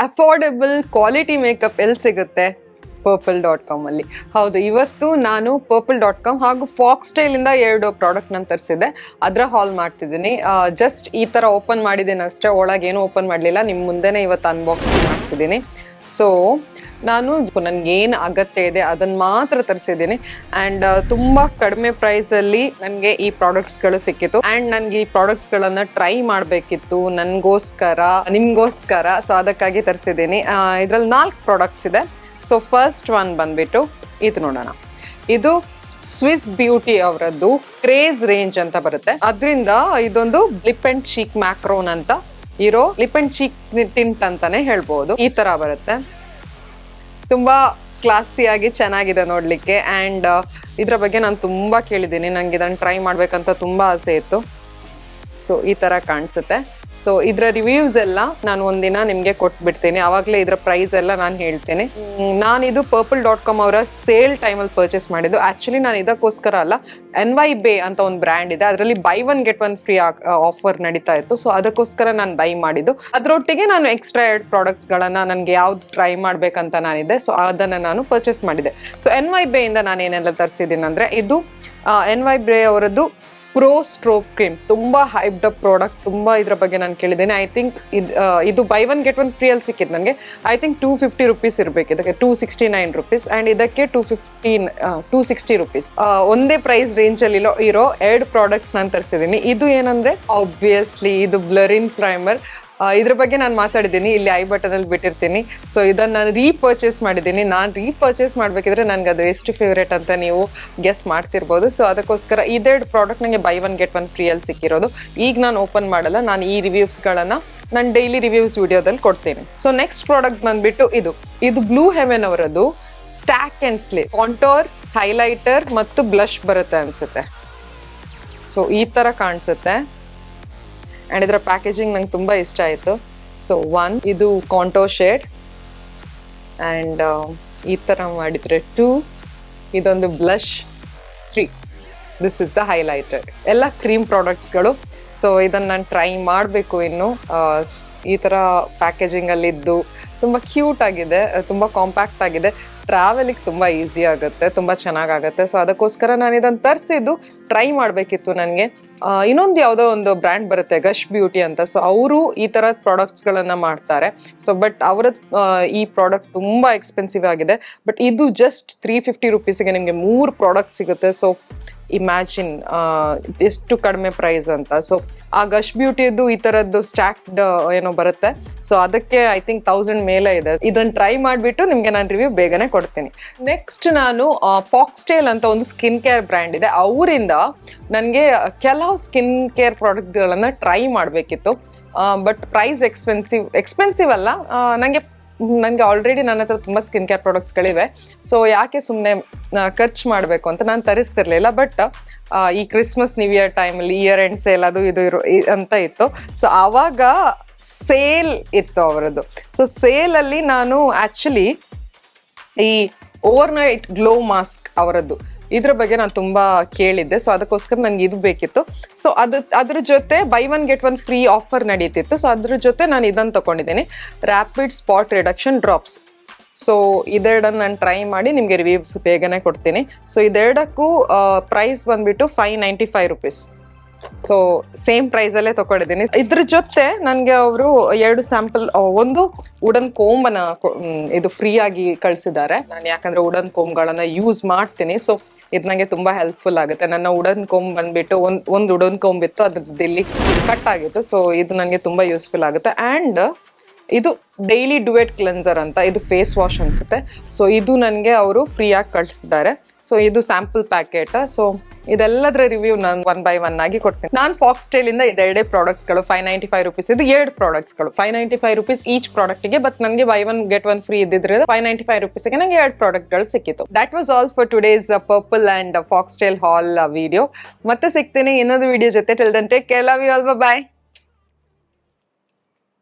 Affordable quality makeup ಎಲ್ಲಿ ಸಿಗುತ್ತೆ? purple.com ಅಲ್ಲಿ. ಹೌದು, ಇವತ್ತು ನಾನು purple.com ಹಾಗೂ ಫಾಕ್ಸ್ಟೈಲ್ ಇಂದ 2 ಪ್ರಾಡಕ್ಟ್ ನಾನು ತರಿಸಿದೆ. ಅದರ ಹಾಲ್ ಮಾಡ್ತಿದ್ದೀನಿ. ಜಸ್ಟ್ ಈ ತರ ಓಪನ್ ಮಾಡಿದ್ದೀನಿ ಅಷ್ಟೇ, ಒಳಗೆ ಏನು ಓಪನ್ ಮಾಡಲಿಲ್ಲ. ನಿಮ್ಮ ಮುಂದೆನೇ ಇವತ್ತು ಅನ್ಬಾಕ್ಸಿಂಗ್ ಮಾಡ್ತಿದ್ದೀನಿ. ಸೊ ನಾನು ನನಗೇನು ಅಗತ್ಯ ಇದೆ ಅದನ್ನು ಮಾತ್ರ ತರಿಸಿದ್ದೀನಿ. ಆ್ಯಂಡ್ ತುಂಬ ಕಡಿಮೆ ಪ್ರೈಸಲ್ಲಿ ನನಗೆ ಈ ಪ್ರಾಡಕ್ಟ್ಸ್ಗಳು ಸಿಕ್ಕಿತ್ತು. ಆ್ಯಂಡ್ ನನಗೆ ಈ ಪ್ರಾಡಕ್ಟ್ಸ್ಗಳನ್ನು ಟ್ರೈ ಮಾಡಬೇಕಿತ್ತು ನನಗೋಸ್ಕರ, ನಿಮಗೋಸ್ಕರ. ಸೊ ಅದಕ್ಕಾಗಿ ತರಿಸಿದ್ದೀನಿ. ಇದರಲ್ಲಿ 4 ಪ್ರಾಡಕ್ಟ್ಸ್ ಇದೆ. ಸೊ ಫಸ್ಟ್ ಒನ್ ಬಂದ್ಬಿಟ್ಟು ಇದು ನೋಡೋಣ. ಇದು ಸ್ವಿಸ್ ಬ್ಯೂಟಿ ಅವರದ್ದು ಕ್ರೇಜ್ ರೇಂಜ್ ಅಂತ ಬರುತ್ತೆ. ಅದರಿಂದ ಇದೊಂದು ಲಿಪ್ ಅಂಡ್ ಚೀಕ್ ಮ್ಯಾಕ್ರೋನ್ ಅಂತ ಇರೋ ಲಿಪ್ ಅಂಡ್ ಚೀಕ್ ಟಿಂಟ್ ಅಂತಾನೆ ಹೇಳ್ಬೋದು. ಈ ತರ ಬರುತ್ತೆ, ತುಂಬಾ ಕ್ಲಾಸಿಯಾಗಿ ಚೆನ್ನಾಗಿದೆ ನೋಡ್ಲಿಕ್ಕೆ. ಆ್ಯಂಡ್ ಇದ್ರ ಬಗ್ಗೆ ನಾನು ತುಂಬಾ ಕೇಳಿದ್ದೀನಿ, ನಂಗೆ ಇದನ್ನು ಟ್ರೈ ಮಾಡ್ಬೇಕಂತ ತುಂಬಾ ಆಸೆ ಇತ್ತು. ಸೊ ಈ ತರ ಕಾಣಿಸುತ್ತೆ. ಸೊ ಇದರ ರಿವ್ಯೂಸ್ ಎಲ್ಲ ನಾನು ಒಂದಿನ ನಿಮಗೆ ಕೊಟ್ಬಿಡ್ತೀನಿ, ಆವಾಗಲೇ ಇದರ ಪ್ರೈಸ್ ಎಲ್ಲ ನಾನು ಹೇಳ್ತೀನಿ. ನಾನಿದು purple.com ಅವರ ಸೇಲ್ ಟೈಮಲ್ಲಿ ಪರ್ಚೇಸ್ ಮಾಡಿದ್ದು. ಆ್ಯಕ್ಚುಲಿ ನಾನು ಇದಕ್ಕೋಸ್ಕರ ಅಲ್ಲ, NYBay ಅಂತ ಒಂದು ಬ್ರ್ಯಾಂಡ್ ಇದೆ, ಅದರಲ್ಲಿ by one get one free offer ನಡೀತಾ ಇತ್ತು. ಸೊ ಅದಕ್ಕೋಸ್ಕರ ನಾನು ಬೈ ಮಾಡಿದ್ದು. ಅದರೊಟ್ಟಿಗೆ ನಾನು ಎಕ್ಸ್ಟ್ರಾ 2 ಪ್ರಾಡಕ್ಟ್ಸ್ಗಳನ್ನು ನನಗೆ ಯಾವ್ದು ಟ್ರೈ ಮಾಡ್ಬೇಕಂತ ನಾನಿದೆ, ಸೊ ಅದನ್ನು ನಾನು ಪರ್ಚೇಸ್ ಮಾಡಿದೆ. ಸೊ NYBay ಇಂದ ನಾನು ಏನೆಲ್ಲ ತರಿಸಿದ್ದೀನಿ ಅಂದರೆ, ಇದು NYBay ಅವರದ್ದು ಪ್ರೋ ಸ್ಟ್ರೋಕ್ ಕ್ರೀಮ್. ತುಂಬ ಹೈಪ್ಡ್ ಅಪ್ ಪ್ರಾಡಕ್ಟ್, ತುಂಬ ಇದ್ರ ಬಗ್ಗೆ ನಾನು ಕೇಳಿದ್ದೇನೆ. ಐ ಥಿಂಕ್ ಇದು by one get one free ಅಲ್ಲಿ ಸಿಕ್ಕಿದ್ದು ನನಗೆ. ಐ ಥಿಂಕ್ 250 rupees ಇರಬೇಕು, ಇದಕ್ಕೆ 269 rupees. ಆ್ಯಂಡ್ ಇದಕ್ಕೆ 260 rupees. ಒಂದೇ ಪ್ರೈಸ್ ರೇಂಜಲ್ಲಿ ಇರೋ 2 ಪ್ರಾಡಕ್ಟ್ಸ್ ನಾನು ತರಿಸಿದ್ದೀನಿ. ಇದು ಏನಂದರೆ, ಆಬ್ವಿಯಸ್ಲಿ ಇದು ಬ್ಲರಿನ್ ಪ್ರೈಮರ್. ಇದ್ರ ಬಗ್ಗೆ ನಾನು ಮಾತಾಡಿದ್ದೀನಿ, ಇಲ್ಲಿ ಐ ಬಟನಲ್ಲಿ ಬಿಟ್ಟಿರ್ತೀನಿ. ಸೊ ಇದನ್ನು ನಾನು ರೀಪರ್ಚೇಸ್ ಮಾಡಿದ್ದೀನಿ. ನಾನು ರೀಪರ್ಚೇಸ್ ಮಾಡಬೇಕಿದ್ರೆ ನನಗೆ ಅದು ಎಷ್ಟು ಫೇವ್ರೇಟ್ ಅಂತ ನೀವು ಗೆಸ್ ಮಾಡ್ತಿರ್ಬೋದು. ಸೊ ಅದಕ್ಕೋಸ್ಕರ 2 ಪ್ರಾಡಕ್ಟ್ ನನಗೆ ಬೈ ಒನ್ ಗೆಟ್ ಒನ್ ಫ್ರೀಯಲ್ಲಿ ಸಿಕ್ಕಿರೋದು. ಈಗ ನಾನು ಓಪನ್ ಮಾಡಲ್ಲ, ನಾನು ಈ ರಿವ್ಯೂಸ್ಗಳನ್ನು ನಾನು ಡೈಲಿ ರಿವ್ಯೂಸ್ ವಿಡಿಯೋದಲ್ಲಿ ಕೊಡ್ತೀನಿ. ಸೊ ನೆಕ್ಸ್ಟ್ ಪ್ರಾಡಕ್ಟ್ ಬಂದುಬಿಟ್ಟು ಇದು ಬ್ಲೂ ಹೆವೆನ್ ಅವರದ್ದು ಸ್ಟ್ಯಾಕ್ ಆ್ಯಂಡ್ ಸ್ಲೇ ಕಾಂಟೋರ್ ಹೈಲೈಟರ್ ಮತ್ತು ಬ್ಲಷ್ ಬರುತ್ತೆ ಅನಿಸುತ್ತೆ. ಸೊ ಈ ಥರ ಕಾಣಿಸುತ್ತೆ. ಆ್ಯಂಡ್ ಇದರ ಪ್ಯಾಕೇಜಿಂಗ್ ನಂಗೆ ತುಂಬ ಇಷ್ಟ ಆಯಿತು. ಸೊ 1 ಇದು ಕಾಂಟೋರ್ ಶೇಡ್, ಆ್ಯಂಡ್ ಈ ಥರ ಮಾಡಿದರೆ 2 ಇದೊಂದು blush, 3 this is the highlighter. ಎಲ್ಲ ಕ್ರೀಮ್ ಪ್ರಾಡಕ್ಟ್ಸ್ಗಳು. ಸೊ ಇದನ್ನು ನಾನು ಟ್ರೈ ಮಾಡಬೇಕು ಇನ್ನು. ಈ ಥರ ಪ್ಯಾಕೇಜಿಂಗಲ್ಲಿದ್ದು ತುಂಬ ಕ್ಯೂಟ್ ಆಗಿದೆ, ತುಂಬ ಕಾಂಪ್ಯಾಕ್ಟ್ ಆಗಿದೆ. ಟ್ರಾವೆಲಿಗೆ ತುಂಬ ಈಸಿ ಆಗುತ್ತೆ, ತುಂಬ ಚೆನ್ನಾಗಾಗುತ್ತೆ. ಸೊ ಅದಕ್ಕೋಸ್ಕರ ನಾನು ಇದನ್ನು ತರಿಸಿದ್ದು ಟ್ರೈ ಮಾಡಬೇಕಿತ್ತು ನನಗೆ. ಇನ್ನೊಂದು ಯಾವುದೋ ಒಂದು ಬ್ರ್ಯಾಂಡ್ ಬರುತ್ತೆ, ಗಶ್ ಬ್ಯೂಟಿ ಅಂತ. ಸೊ ಅವರು ಈ ಥರ ಪ್ರಾಡಕ್ಟ್ಸ್ಗಳನ್ನು ಮಾಡ್ತಾರೆ. ಸೊ ಬಟ್ ಅವರ ಈ ಪ್ರಾಡಕ್ಟ್ ತುಂಬ ಎಕ್ಸ್ಪೆನ್ಸಿವ್ ಆಗಿದೆ. ಬಟ್ ಇದು ಜಸ್ಟ್ 350 rupeesಗೆ ನಿಮಗೆ 3 ಪ್ರಾಡಕ್ಟ್ ಸಿಗುತ್ತೆ. ಸೊ ಇಮ್ಯಾಜಿನ್ ಎಷ್ಟು ಕಡಿಮೆ ಪ್ರೈಸ್ ಅಂತ. ಸೊ ಆ ಗಶ್ ಬ್ಯೂಟಿಯದ್ದು ಈ ಥರದ್ದು ಸ್ಟ್ಯಾಕ್ಡ್ ಏನೋ ಬರುತ್ತೆ. ಸೊ ಅದಕ್ಕೆ ಐ ಥಿಂಕ್ 1000 ಮೇಲೆ ಇದೆ. ಇದನ್ನು ಟ್ರೈ ಮಾಡಿಬಿಟ್ಟು ನಿಮಗೆ ನಾನು ರಿವ್ಯೂ ಬೇಗನೆ ಕೊಡ್ತೀನಿ. ನೆಕ್ಸ್ಟ್ ನಾನು ಫಾಕ್ಸ್ಟೈಲ್ ಅಂತ ಒಂದು ಸ್ಕಿನ್ ಕೇರ್ ಬ್ರ್ಯಾಂಡ್ ಇದೆ, ಅವರಿಂದ ನನಗೆ ಕೆಲವು ಸ್ಕಿನ್ ಕೇರ್ ಪ್ರಾಡಕ್ಟ್ಗಳನ್ನು ಟ್ರೈ ಮಾಡಬೇಕಿತ್ತು. ಬಟ್ ಪ್ರೈಸ್ ಎಕ್ಸ್ಪೆನ್ಸಿವ್ ಅಲ್ಲ. ನನಗೆ ಆಲ್ರೆಡಿ ನನ್ನ ಹತ್ರ ತುಂಬ ಸ್ಕಿನ್ ಕೇರ್ ಪ್ರಾಡಕ್ಟ್ಸ್ಗಳಿವೆ. ಸೊ ಯಾಕೆ ಸುಮ್ಮನೆ ಖರ್ಚು ಮಾಡಬೇಕು ಅಂತ ನಾನು ತರಿಸ್ತಿರ್ಲಿಲ್ಲ. ಬಟ್ ಈ ಕ್ರಿಸ್ಮಸ್ ನ್ಯೂ ಇಯರ್ ಟೈಮಲ್ಲಿ ಇಯರ್ ಎಂಡ್ ಸೇಲ್ ಅದು ಇದು ಅಂತ ಇತ್ತು. ಸೊ ಆವಾಗ ಸೇಲ್ ಇತ್ತು ಅವರದ್ದು. ಸೊ ಸೇಲಲ್ಲಿ ನಾನು ಆ್ಯಕ್ಚುಲಿ ಈ ಓವರ್ನೈಟ್ ಗ್ಲೋ ಮಾಸ್ಕ್ ಅವರದ್ದು ಇದ್ರ ಬಗ್ಗೆ ನಾನು ತುಂಬ ಕೇಳಿದ್ದೆ. ಸೊ ಅದಕ್ಕೋಸ್ಕರ ನನಗೆ ಇದು ಬೇಕಿತ್ತು. ಸೊ ಅದ್ರ ಜೊತೆ buy one get one free offer ನಡೀತಿತ್ತು. ಸೊ ಅದ್ರ ಜೊತೆ ನಾನು ಇದನ್ನು ತೊಗೊಂಡಿದ್ದೀನಿ, rapid spot reduction drops. So ಇದೆರಡನ್ನು ನಾನು ಟ್ರೈ ಮಾಡಿ ನಿಮಗೆ ರಿವ್ಯೂಸ್ ಬೇಗನೆ ಕೊಡ್ತೀನಿ. ಸೊ ಇದೆರಡಕ್ಕೂ ಪ್ರೈಸ್ ಬಂದುಬಿಟ್ಟು 595 rupees. ಸೊ ಸೇಮ್ ಪ್ರೈಸಲ್ಲೇ ತೊಗೊಂಡಿದ್ದೀನಿ. ಇದ್ರ ಜೊತೆ ನನಗೆ ಅವರು 2 ಸ್ಯಾಂಪಲ್, ಒಂದು ವುಡನ್ ಕೋಂಬನ್ನು ಇದು ಫ್ರೀ ಆಗಿ ಕಳಿಸಿದ್ದಾರೆ. ನಾನು ಯಾಕಂದರೆ ವುಡನ್ ಕೋಂಬ್ಗಳನ್ನು ಯೂಸ್ ಮಾಡ್ತೀನಿ. ಸೊ ಇದು ನನಗೆ ತುಂಬ ಹೆಲ್ಪ್ಫುಲ್ ಆಗುತ್ತೆ. ನನ್ನ ವುಡನ್ ಕೋಂಬ್ ಬಂದುಬಿಟ್ಟು ಒಂದು ವುಡನ್ ಕೋಂಬ್ ಇತ್ತು, ಅದ್ರದ್ದು ಇಲ್ಲಿ ಕಟ್ ಆಗಿತ್ತು. ಸೊ ಇದು ನನಗೆ ತುಂಬ ಯೂಸ್ಫುಲ್ ಆಗುತ್ತೆ. ಆ್ಯಂಡ್ ಇದು ಡೈಲಿ ಡುವೆಟ್ ಕ್ಲೆನ್ಸರ್ ಅಂತ, ಇದು ಫೇಸ್ ವಾಶ್ ಅನಿಸುತ್ತೆ. ಸೊ ಇದು ನನಗೆ ಅವರು ಫ್ರೀಯಾಗಿ ಕಳಿಸಿದ್ದಾರೆ. ಸೊ ಇದು ಸ್ಯಾಂಪಲ್ ಪ್ಯಾಕೆಟ್. ಸೊ ಇದೆಲ್ಲದರ ರಿವ್ಯೂ ನಾನು 1 by 1 ಆಗಿ ಕೊಡ್ತೀನಿ. ನಾನು ಫಾಕ್ಸ್ಟೈಲ್ ಇಂದ ಇದೆರಡೇ ಪ್ರಾಡಕ್ಟ್ಸ್ಗಳು 595 rupees. ಇದು 2 ಪ್ರಾಡಕ್ಟ್ಸ್ಗಳು 595 rupees ಈಚ್ ಪ್ರಾಡಕ್ಟ್ಗೆ. ಬಟ್ ನನಗೆ buy one get one free ಇದ್ದಿದ್ರೆ 595 rupeesಗೆ ನನಗೆ 2 ಪ್ರಾಡಕ್ಟ್ಗಳು ಸಿಕ್ಕಿತ್ತು. That was all for today's purple and foxtail hall video. ಮತ್ತೆ ಸಿಗ್ತೀನಿ ಇನ್ನೊಂದು ವಿಡಿಯೋ ಜೊತೆ. Till then take care, love you all, by.